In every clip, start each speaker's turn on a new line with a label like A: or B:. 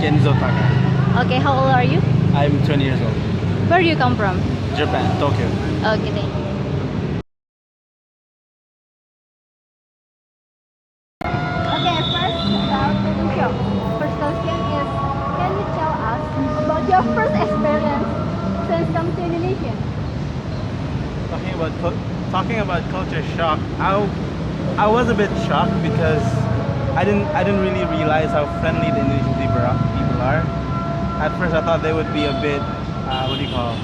A: KENZO TAKAI.
B: Okay, how old are you?
A: I'm 20 years old.
B: Where do you come from?
A: Japan, Tokyo.
B: Okay, thank you. Okay, first question is, can you tell us about your first experience since coming to Indonesia?
A: Talking about culture shock, I was a bit shocked because I didn't really realize how friendly the Indonesian people are. At first, I thought they would be a bit what do you call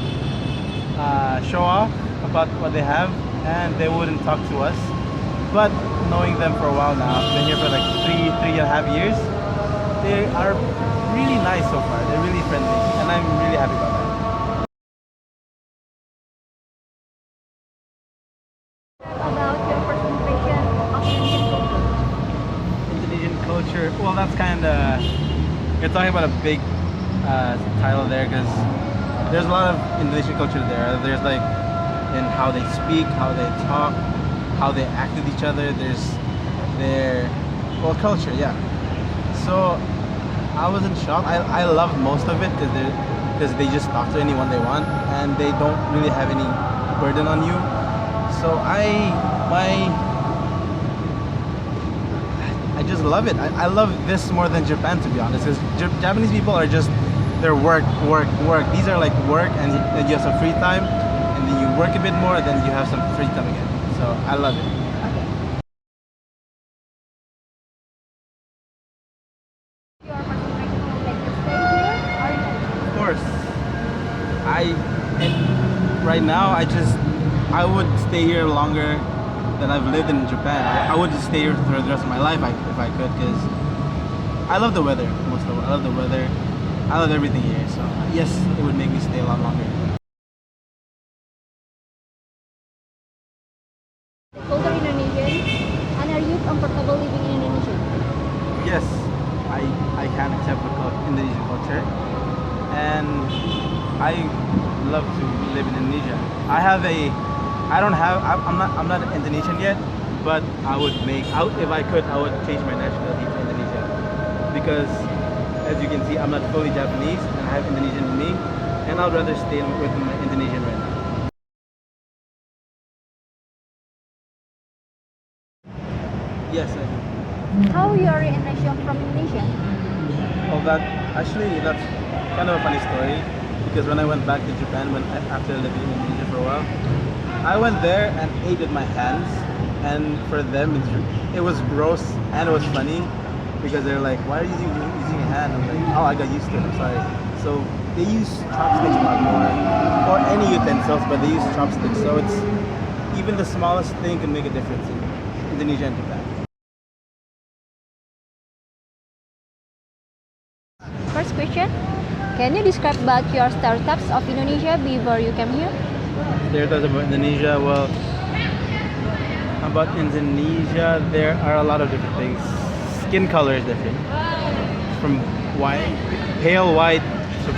A: show off about what they have, and they wouldn't talk to us. But knowing them for a while now, I've been here for like three and a half years. They are really nice so far. They're really friendly, and I'm really happy about that.
B: About your first impression of Indonesian culture.
A: Indonesian culture. Well, that's kind of, you're talking about a big title there, because there's a lot of Indonesian culture there. There's like in how they speak, how they talk, how they act with each other. There's their culture, yeah. So I wasn't shocked. I loved most of it because they just talk to anyone they want, and they don't really have any burden on you. So I just love it. I love this more than Japan, to be honest, because Japanese people are just, they're work. These are like work, and then you have some free time, and then you work a bit more, then you have some free time again. So I love it.
B: Your first impression, would you like to stay here or no?
A: Of course. Right now I would stay here longer than I've lived in Japan. I would just stay here for the rest of my life if I could, because I love the weather most of all. I love the weather. I love everything here. So yes, it would make me stay a lot longer.
B: Culture Indonesian, and are you comfortable living in Indonesia?
A: Yes, I can accept the Indonesian culture, and I love to live in Indonesia. I'm not Indonesian yet, but if I could, I would change my nationality to Indonesia, because as you can see, I'm not fully Japanese, and I have Indonesian in me, and I'd rather stay with my Indonesian right now. Yes, I do.
B: How you are Indonesia from Indonesia?
A: Oh, that's kind of a funny story, because when I went back to Japan, after living in Indonesia for a while, I went there and ate with my hands, and for them it was gross and it was funny, because they're like, "Why are you using a hand?" I'm like, "Oh, I got used to it. I'm sorry." So they use chopsticks a lot more, or any utensils, but they use chopsticks. So it's, even the smallest thing can make a difference in Indonesia and Japan.
B: First question, can you describe about your stereotypes of Indonesia before you came here?
A: Stereotypes about Indonesia. Well, about Indonesia, there are a lot of different things. Skin color is different, from pale white to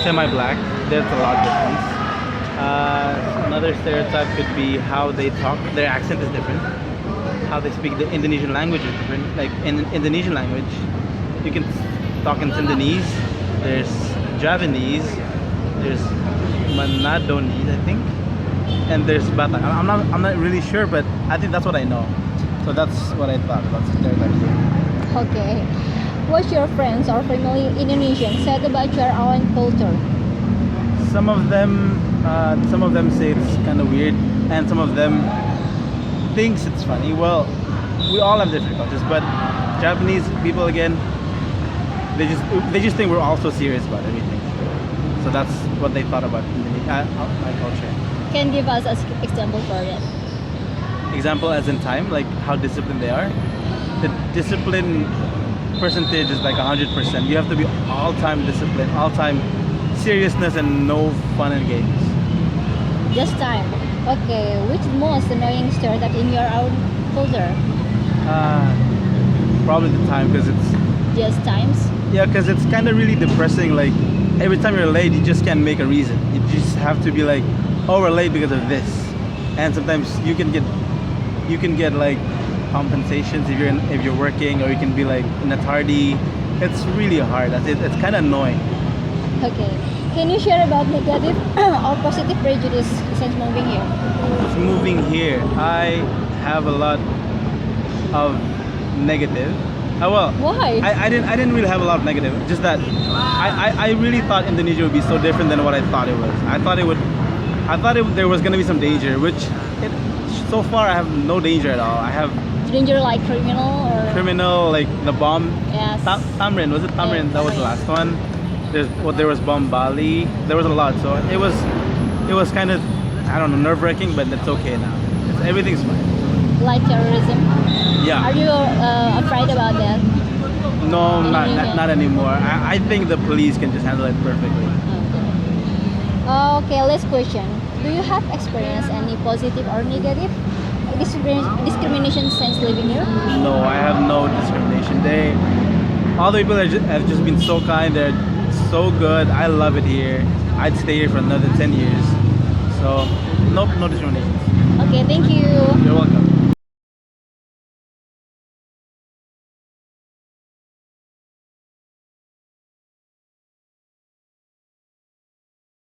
A: semi-black. There's a lot of difference. Another stereotype could be how they talk. Their accent is different. How they speak the Indonesian language is different. Like in Indonesian language, you can talk in Sundanese. There's Javanese. There's Manadonese, I think, and there's Batak. I'm not really sure, but I think that's what I know. So that's what I thought about stereotypes.
B: Okay. What your friends or family Indonesian said about your own culture?
A: Some of them say it's kind of weird, and some of them thinks it's funny. Well, we all have different cultures, but Japanese people, again, they just think we're all so serious about everything. So that's what they thought about my culture.
B: Can you give us an example for it?
A: Example as in time, like how disciplined they are. The discipline percentage is like 100%. You have to be all-time disciplined, all-time seriousness, and no fun and games.
B: Just time. Okay, which most annoying stereotype in your own culture?
A: Probably the time, because it's...
B: Just times?
A: Yeah, because it's kind of really depressing. Like, every time you're late, you just can't make a reason. You just have to be like, "Oh, we're late because of this." And sometimes you can get like compensations if you're working, or you can be like in a tardy. it's really hard. It's kind of annoying.
B: Okay. Can you share about negative or positive prejudice since moving here?
A: Since moving here, I have a lot of negative. Well,
B: Why?
A: I didn't really have a lot of negative. Just that I really thought Indonesia would be so different than what I thought it was. There was gonna be some danger, which so far I have no danger at all. I have
B: Danger like criminal or?
A: criminal, like the bomb.
B: Yes.
A: Tamrin, was it Tamrin?
B: Yeah,
A: That was the last one. There was bomb Bali. There was a lot, so it was kind of, I don't know, nerve-wracking, but it's okay now. Everything's fine.
B: Like terrorism?
A: Yeah.
B: Are you afraid about that?
A: No,
B: Indonesia?
A: not anymore. I think the police can just handle it perfectly.
B: Okay, last question. Do you have experienced any positive or negative discrimination since living here?
A: No, I have no discrimination. All the people have just been so kind. They're so good. I love it here. I'd stay here for another 10 years. So, no discrimination.
B: Okay, thank you.
A: You're welcome.